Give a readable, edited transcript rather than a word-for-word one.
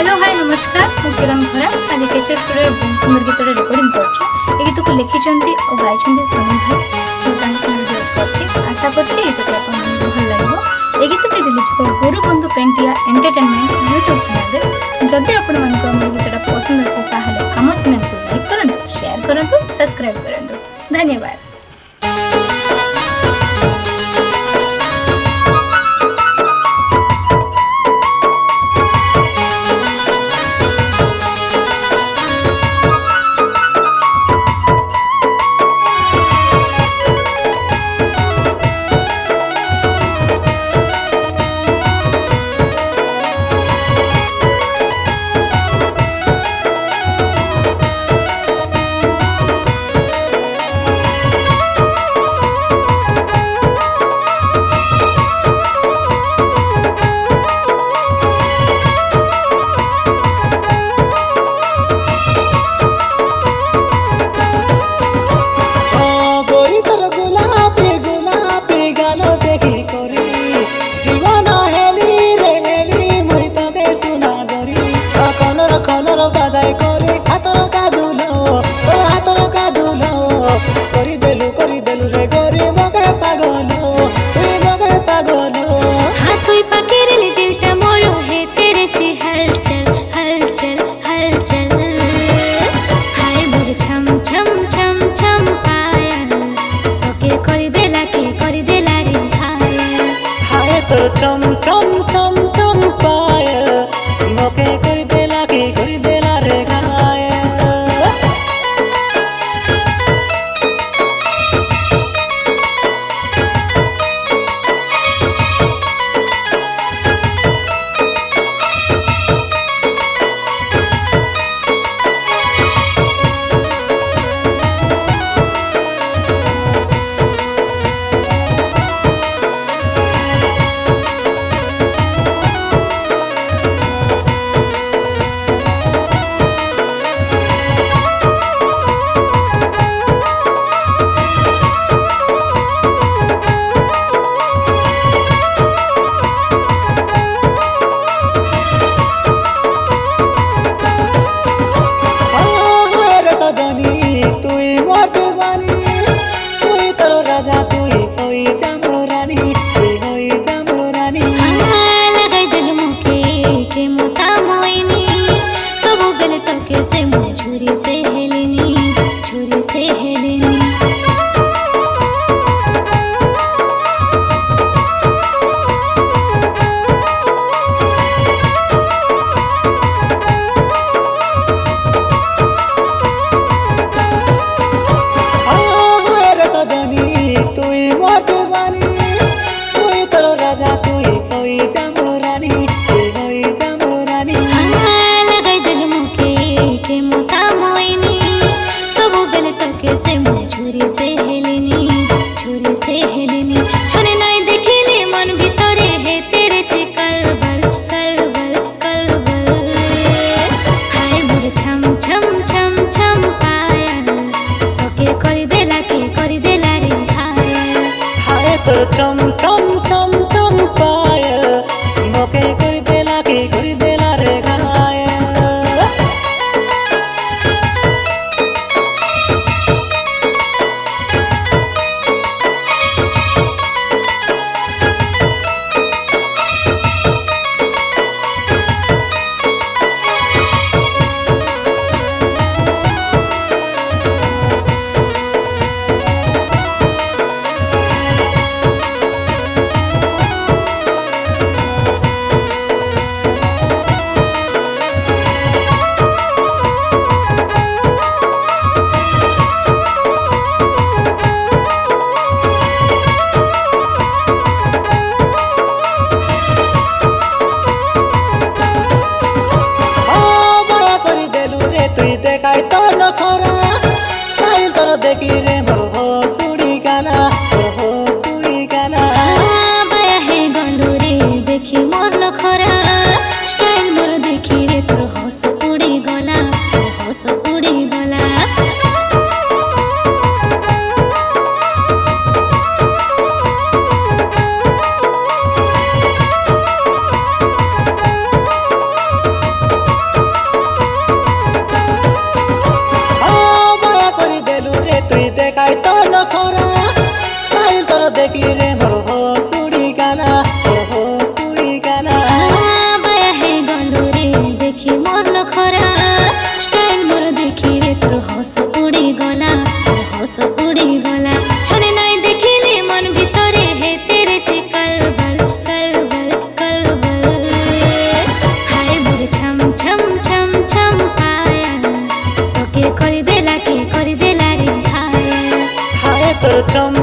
Hello hi नमस्कार मु किरण खरा आज केसेट स्टूडियो बहुत सुंदर गीत रिकॉर्डिंग करछु ए गीत को लिखिचंती और गाइचंती समीर भाई मु तांग संग हेल्प करछि आशा करछि गीत को आपन भल लागो ए गीत टी रिलीज को गुरु बंधु पेंटिया एंटरटेनमेंट यूट्यूब चैनल रे जदि आपन मन को हम गीतटा पसंद अछि ताहले हम चैनल को लाइक करंतु शेयर करंतु सब्सक्राइब करंतु धन्यवाद। चम चम चम चम पायल मोके कर देला रे घायल। चम चम चम चम पायल मोके कर देला रे घायल। देखी रे मोर हो चूड़ी गाला बाया हे गंडू रे देखी मोर नखरा स्टाइल मोर देखी रे तोर हस उड़ी गला চম